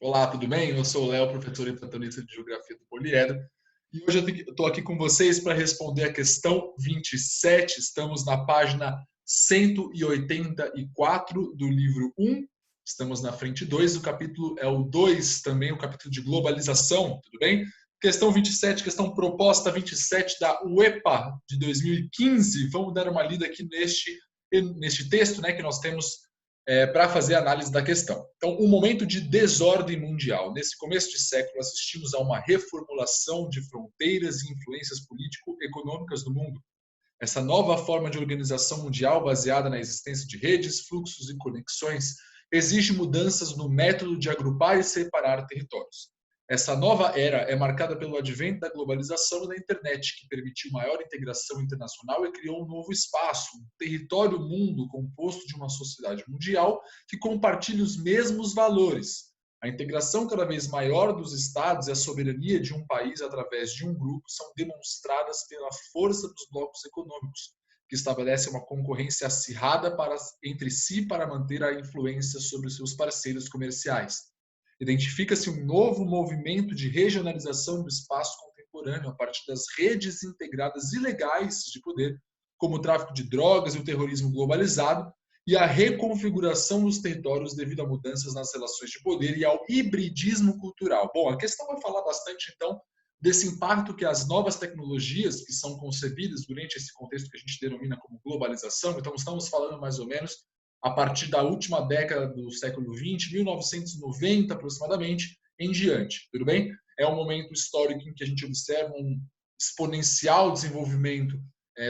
Olá, tudo bem? Eu sou o Léo, professor e plantonista de Geografia do Poliedro. E hoje eu estou aqui com vocês para responder a questão 27. Estamos na página 184 do livro 1. Estamos na frente 2, o capítulo é o 2, também o capítulo de globalização, tudo bem? Questão 27, questão proposta 27 da UEPA de 2015. Vamos dar uma lida aqui neste texto, né, que nós temos para fazer a análise da questão. Então, um momento de desordem mundial. Nesse começo de século, assistimos a uma reformulação de fronteiras e influências político-econômicas do mundo. Essa nova forma de organização mundial, baseada na existência de redes, fluxos e conexões, exige mudanças no método de agrupar e separar territórios. Essa nova era é marcada pelo advento da globalização e da internet, que permitiu maior integração internacional e criou um novo espaço, um território mundo composto de uma sociedade mundial que compartilha os mesmos valores. A integração cada vez maior dos estados e a soberania de um país através de um grupo são demonstradas pela força dos blocos econômicos, que estabelecem uma concorrência acirrada entre si para manter a influência sobre os seus parceiros comerciais. Identifica-se um novo movimento de regionalização do espaço contemporâneo a partir das redes integradas ilegais de poder, como o tráfico de drogas e o terrorismo globalizado, e a reconfiguração dos territórios devido a mudanças nas relações de poder e ao hibridismo cultural. Bom, a questão vai falar bastante, então, desse impacto que as novas tecnologias que são concebidas durante esse contexto que a gente denomina como globalização, então estamos falando mais ou menos a partir da última década do século XX, 1990 aproximadamente, em diante, tudo bem? É um momento histórico em que a gente observa um exponencial desenvolvimento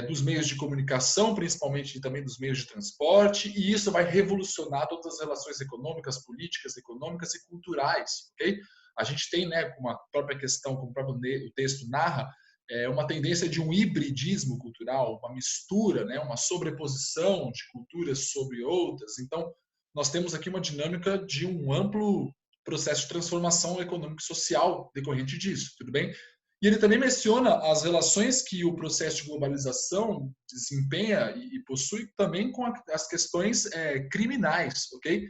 dos meios de comunicação, principalmente e também dos meios de transporte, e isso vai revolucionar todas as relações econômicas, políticas, econômicas e culturais, ok? A gente tem, né, como a própria questão, como o próprio texto narra, uma tendência de um hibridismo cultural, uma mistura, né, uma sobreposição de culturas sobre outras. Então, nós temos aqui uma dinâmica de um amplo processo de transformação econômica e social decorrente disso, tudo bem? E ele também menciona as relações que o processo de globalização desempenha e possui também com as questões criminais, ok?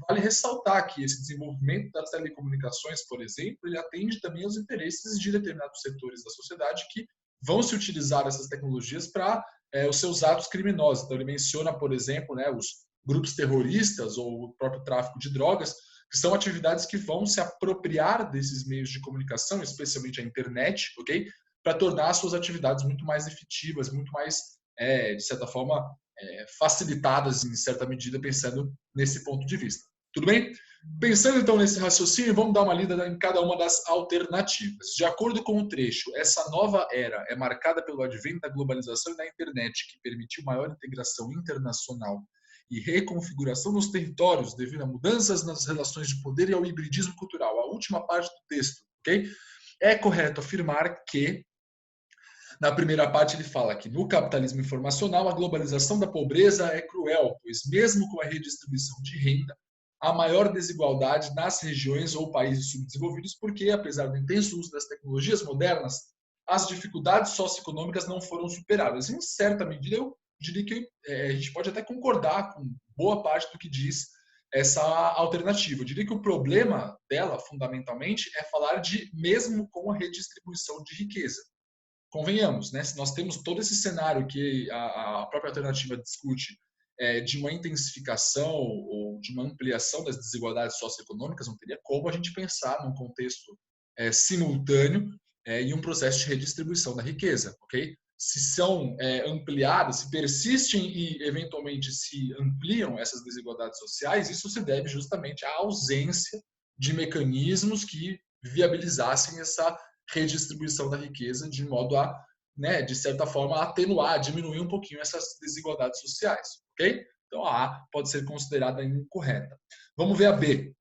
Vale ressaltar que esse desenvolvimento das telecomunicações, por exemplo, ele atende também aos interesses de determinados setores da sociedade que vão se utilizar essas tecnologias para os seus atos criminosos. Então, ele menciona, por exemplo, né, os grupos terroristas ou o próprio tráfico de drogas, que são atividades que vão se apropriar desses meios de comunicação, especialmente a internet, ok? Para tornar suas atividades muito mais efetivas, muito mais, de certa forma, facilitadas em certa medida, pensando nesse ponto de vista. Tudo bem? Pensando então nesse raciocínio, vamos dar uma lida em cada uma das alternativas. De acordo com o trecho, essa nova era é marcada pelo advento da globalização e da internet, que permitiu maior integração internacional e reconfiguração nos territórios devido a mudanças nas relações de poder e ao hibridismo cultural. A última parte do texto, ok? É correto afirmar que na primeira parte, ele fala que no capitalismo informacional, a globalização da pobreza é cruel, pois, mesmo com a redistribuição de renda, há maior desigualdade nas regiões ou países subdesenvolvidos, porque, apesar do intenso uso das tecnologias modernas, as dificuldades socioeconômicas não foram superadas. Em certa medida, eu diria que a gente pode até concordar com boa parte do que diz essa alternativa. Eu diria que o problema dela, fundamentalmente, é falar de mesmo com a redistribuição de riqueza. Convenhamos, né? Se nós temos todo esse cenário que a própria alternativa discute de uma intensificação ou de uma ampliação das desigualdades socioeconômicas, não teria como a gente pensar num contexto simultâneo em um processo de redistribuição da riqueza, ok? Se são ampliadas, se persistem e eventualmente se ampliam essas desigualdades sociais, isso se deve justamente à ausência de mecanismos que viabilizassem essa redistribuição da riqueza de modo a, né, de certa forma, atenuar, diminuir um pouquinho essas desigualdades sociais, ok? Então a A pode ser considerada incorreta. Vamos ver a B.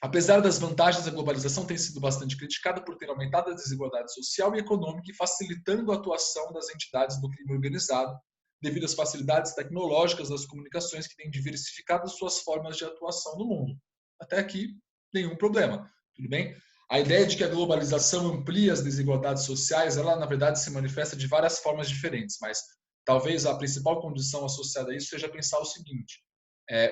Apesar das vantagens, da globalização tem sido bastante criticada por ter aumentado a desigualdade social e econômica e facilitando a atuação das entidades do crime organizado, devido às facilidades tecnológicas das comunicações que têm diversificado suas formas de atuação no mundo. Até aqui, nenhum problema. Tudo bem? A ideia de que a globalização amplia as desigualdades sociais, ela na verdade se manifesta de várias formas diferentes, mas talvez a principal condição associada a isso seja pensar o seguinte: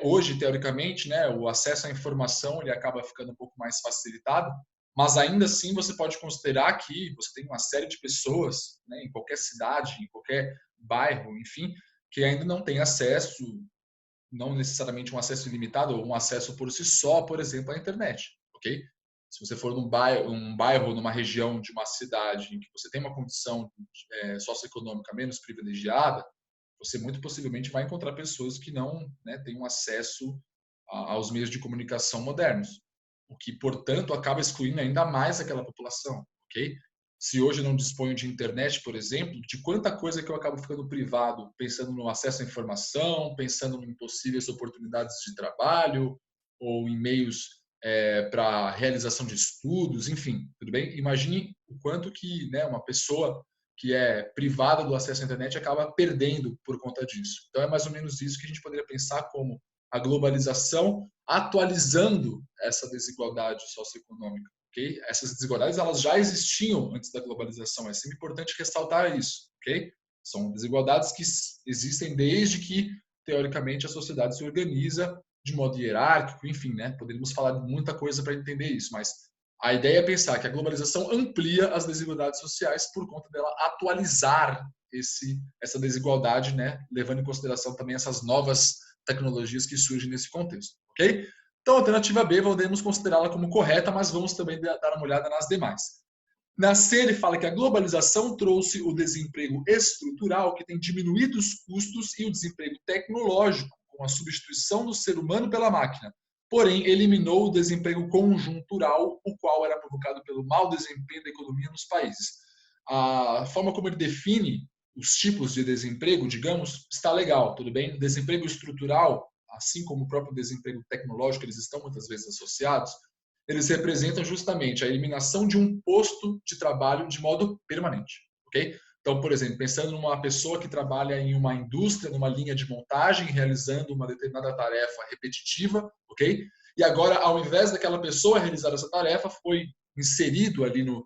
Hoje, teoricamente, né, o acesso à informação ele acaba ficando um pouco mais facilitado, mas ainda assim você pode considerar que você tem uma série de pessoas, né, em qualquer cidade, em qualquer bairro, enfim, que ainda não tem acesso, não necessariamente um acesso ilimitado ou um acesso por si só, por exemplo, à internet, ok? Se você for num bairro ou numa região de uma cidade em que você tem uma condição socioeconômica menos privilegiada, você muito possivelmente vai encontrar pessoas que não, né, têm um acesso aos meios de comunicação modernos, o que, portanto, acaba excluindo ainda mais aquela população, ok? Se hoje eu não disponho de internet, por exemplo, de quanta coisa que eu acabo ficando privado, pensando no acesso à informação, pensando em possíveis oportunidades de trabalho ou em meios para realização de estudos, enfim, tudo bem? Imagine o quanto que, né, uma pessoa que é privada do acesso à internet acaba perdendo por conta disso. Então é mais ou menos isso que a gente poderia pensar como a globalização atualizando essa desigualdade socioeconômica. Okay? Essas desigualdades elas já existiam antes da globalização, é sempre importante ressaltar isso. Okay? São desigualdades que existem desde que, teoricamente, a sociedade se organiza de modo hierárquico, enfim, né? Poderíamos falar de muita coisa para entender isso, mas a ideia é pensar que a globalização amplia as desigualdades sociais por conta dela atualizar essa desigualdade, né? Levando em consideração também essas novas tecnologias que surgem nesse contexto, ok? Então, a alternativa B, podemos considerá-la como correta, mas vamos também dar uma olhada nas demais. Na C, ele fala que a globalização trouxe o desemprego estrutural, que tem diminuído os custos, e o desemprego tecnológico, com a substituição do ser humano pela máquina. Porém, eliminou o desemprego conjuntural, o qual era provocado pelo mau desempenho da economia nos países. A forma como ele define os tipos de desemprego, digamos, está legal, tudo bem? Desemprego estrutural, assim como o próprio desemprego tecnológico, eles estão muitas vezes associados, eles representam justamente a eliminação de um posto de trabalho de modo permanente, ok? Então, por exemplo, pensando numa pessoa que trabalha em uma indústria, numa linha de montagem, realizando uma determinada tarefa repetitiva, ok? E agora, ao invés daquela pessoa realizar essa tarefa, foi inserido ali no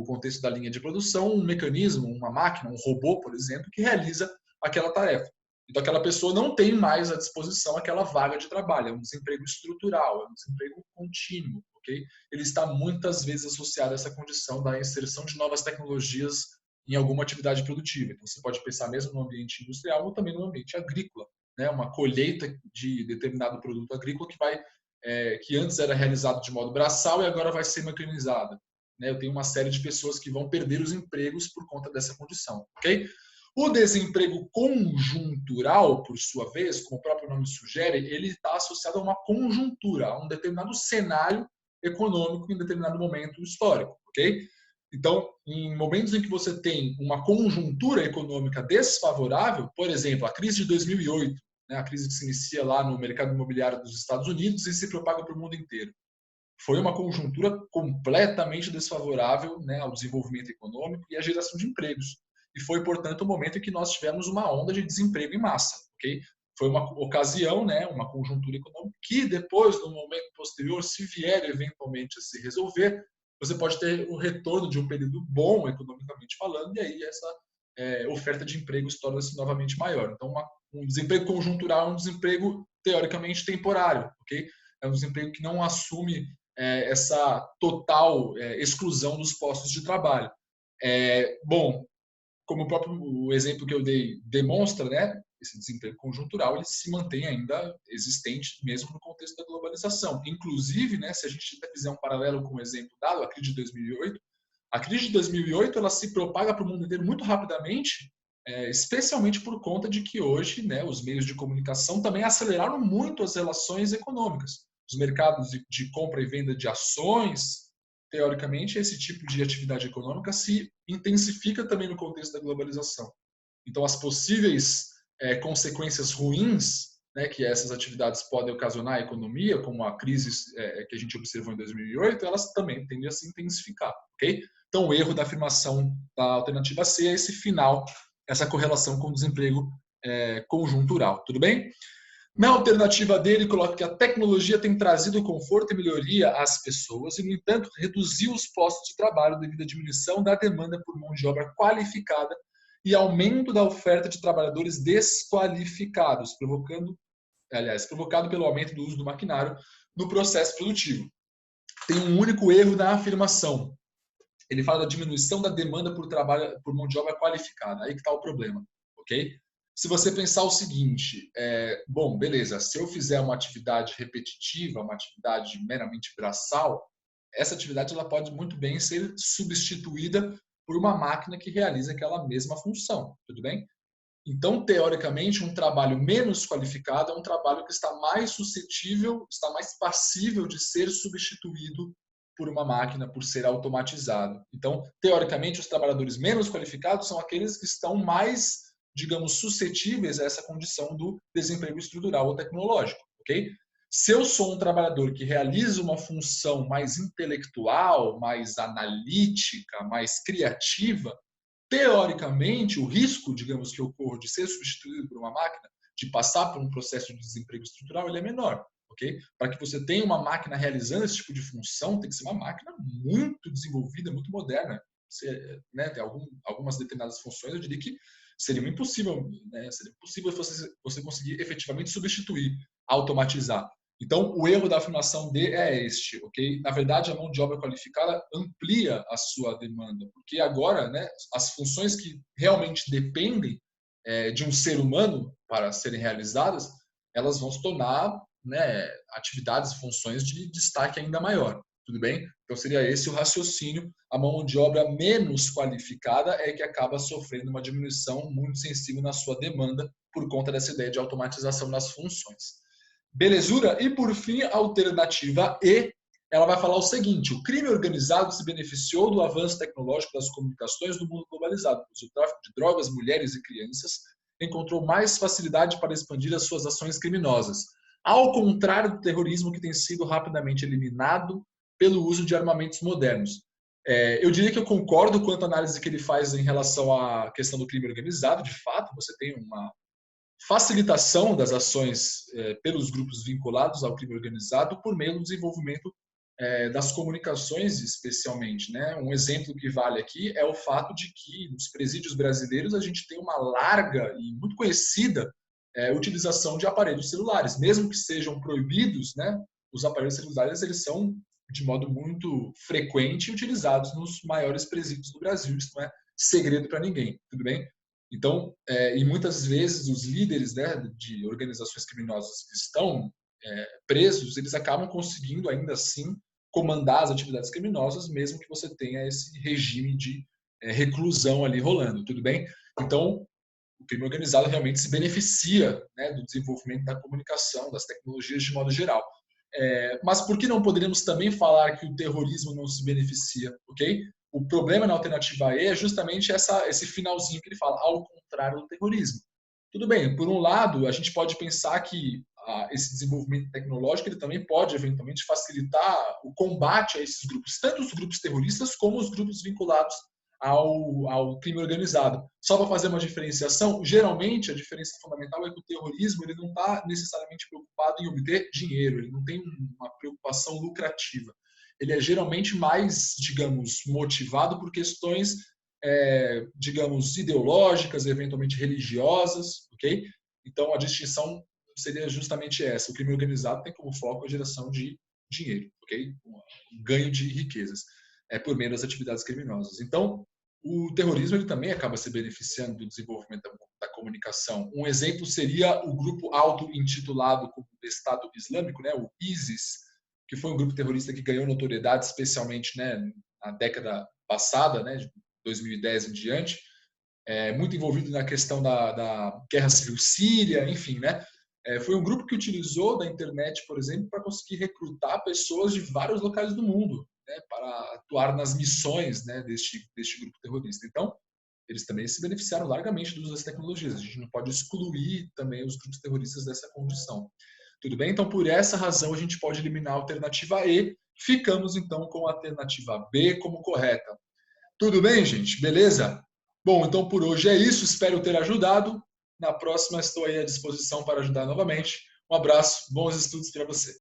contexto da linha de produção um mecanismo, uma máquina, um robô, por exemplo, que realiza aquela tarefa. Então, aquela pessoa não tem mais à disposição aquela vaga de trabalho, é um desemprego estrutural, é um desemprego contínuo, ok? Ele está muitas vezes associado a essa condição da inserção de novas tecnologias em alguma atividade produtiva. Então, você pode pensar mesmo no ambiente industrial ou também no ambiente agrícola, né? Uma colheita de determinado produto agrícola que antes era realizado de modo braçal e agora vai ser mecanizada. Né? Eu tenho uma série de pessoas que vão perder os empregos por conta dessa condição, ok? O desemprego conjuntural, por sua vez, como o próprio nome sugere, ele está associado a uma conjuntura, a um determinado cenário econômico em determinado momento histórico, ok? Então, em momentos em que você tem uma conjuntura econômica desfavorável, por exemplo, a crise de 2008, né, a crise que se inicia lá no mercado imobiliário dos Estados Unidos e se propaga para o mundo inteiro, foi uma conjuntura completamente desfavorável, né, ao desenvolvimento econômico e à geração de empregos. E foi, portanto, o momento em que nós tivemos uma onda de desemprego em massa, ok? Foi uma ocasião, né, uma conjuntura econômica que depois, no momento posterior, se vier eventualmente a se resolver, você pode ter o retorno de um período bom, economicamente falando, e aí essa oferta de empregos torna-se novamente maior. Então, um desemprego conjuntural é um desemprego teoricamente temporário, ok? É um desemprego que não assume essa total exclusão dos postos de trabalho. Bom, como o próprio exemplo que eu dei demonstra, né, esse desemprego conjuntural ele se mantém ainda existente mesmo no contexto da globalização. Inclusive, né, se a gente fizer um paralelo com o exemplo dado, a crise de 2008, a crise de 2008 ela se propaga para o mundo inteiro muito rapidamente, especialmente por conta de que hoje, né, os meios de comunicação também aceleraram muito as relações econômicas. Os mercados de compra e venda de ações, teoricamente, esse tipo de atividade econômica se intensifica também no contexto da globalização. Então, as possíveis consequências ruins, né, que essas atividades podem ocasionar à economia, como a crise que a gente observou em 2008, elas também tendem a se intensificar, ok? Então, o erro da afirmação da alternativa C é esse final, essa correlação com o desemprego conjuntural, tudo bem? Na alternativa dele, coloca que a tecnologia tem trazido conforto e melhoria às pessoas e, no entanto, reduziu os postos de trabalho devido à diminuição da demanda por mão de obra qualificada e aumento da oferta de trabalhadores desqualificados, provocando aliás, provocado pelo aumento do uso do maquinário no processo produtivo. Tem um único erro na afirmação. Ele fala da diminuição da demanda por mão de obra qualificada. Aí que está o problema, ok? Se você pensar o seguinte, bom, beleza, se eu fizer uma atividade repetitiva, uma atividade meramente braçal, essa atividade ela pode muito bem ser substituída por uma máquina que realiza aquela mesma função, tudo bem? Então, teoricamente, um trabalho menos qualificado é um trabalho que está mais suscetível, está mais passível de ser substituído por uma máquina, por ser automatizado. Então, teoricamente, os trabalhadores menos qualificados são aqueles que estão mais, digamos, suscetíveis a essa condição do desemprego estrutural ou tecnológico, ok? Se eu sou um trabalhador que realiza uma função mais intelectual, mais analítica, mais criativa, teoricamente, o risco, digamos, que ocorre de ser substituído por uma máquina, de passar por um processo de desemprego estrutural, ele é menor, ok? Para que você tenha uma máquina realizando esse tipo de função, tem que ser uma máquina muito desenvolvida, muito moderna. Você, né, tem algumas determinadas funções, eu diria que seria impossível, né? Seria impossível você conseguir efetivamente substituir, automatizar. Então, o erro da afirmação D é este, ok? Na verdade, a mão de obra qualificada amplia a sua demanda, porque agora, né, as funções que realmente dependem de um ser humano para serem realizadas, elas vão se tornar, né, atividades e funções de destaque ainda maior, tudo bem? Então, seria esse o raciocínio. A mão de obra menos qualificada é que acaba sofrendo uma diminuição muito sensível na sua demanda por conta dessa ideia de automatização das funções. Belezura? E, por fim, a alternativa E, ela vai falar o seguinte: o crime organizado se beneficiou do avanço tecnológico das comunicações do mundo globalizado, pois o tráfico de drogas, mulheres e crianças encontrou mais facilidade para expandir as suas ações criminosas, ao contrário do terrorismo, que tem sido rapidamente eliminado pelo uso de armamentos modernos. Eu diria que eu concordo quanto à análise que ele faz em relação à questão do crime organizado. De fato, você tem uma facilitação das ações pelos grupos vinculados ao crime organizado por meio do desenvolvimento das comunicações, especialmente, né? Um exemplo que vale aqui é o fato de que nos presídios brasileiros a gente tem uma larga e muito conhecida utilização de aparelhos celulares, mesmo que sejam proibidos, né? Os aparelhos celulares eles são de modo muito frequente utilizados nos maiores presídios do Brasil. Isso não é segredo para ninguém, tudo bem? Então, e muitas vezes os líderes, né, de organizações criminosas que estão presos, eles acabam conseguindo ainda assim comandar as atividades criminosas, mesmo que você tenha esse regime de reclusão ali rolando, tudo bem? Então, o crime organizado realmente se beneficia, né, do desenvolvimento da comunicação, das tecnologias de modo geral. Mas por que não poderíamos também falar que o terrorismo não se beneficia, ok? O problema na alternativa E é justamente esse finalzinho que ele fala, ao contrário do terrorismo. Tudo bem, por um lado, a gente pode pensar que esse desenvolvimento tecnológico ele também pode, eventualmente, facilitar o combate a esses grupos, tanto os grupos terroristas como os grupos vinculados ao crime organizado. Só para fazer uma diferenciação, geralmente a diferença fundamental é que o terrorismo ele não está necessariamente preocupado em obter dinheiro, ele não tem uma preocupação lucrativa. Ele é geralmente mais, digamos, motivado por questões, digamos, ideológicas, eventualmente religiosas, ok? Então, a distinção seria justamente essa. O crime organizado tem como foco a geração de dinheiro, ok? Um ganho de riquezas por meio das atividades criminosas. Então, o terrorismo ele também acaba se beneficiando do desenvolvimento da comunicação. Um exemplo seria o grupo auto-intitulado como Estado Islâmico, né, o ISIS, que foi um grupo terrorista que ganhou notoriedade, especialmente, né, na década passada, né, de 2010 em diante, muito envolvido na questão da guerra civil síria, enfim, né? Foi um grupo que utilizou da internet, por exemplo, para conseguir recrutar pessoas de vários locais do mundo, né, para atuar nas missões, né, deste grupo terrorista. Então, eles também se beneficiaram largamente do uso das tecnologias. A gente não pode excluir também os grupos terroristas dessa condição. Tudo bem? Então, por essa razão, a gente pode eliminar a alternativa E. Ficamos, então, com a alternativa B como correta. Tudo bem, gente? Beleza? Bom, então por hoje é isso. Espero ter ajudado. Na próxima, estou aí à disposição para ajudar novamente. Um abraço, bons estudos para você.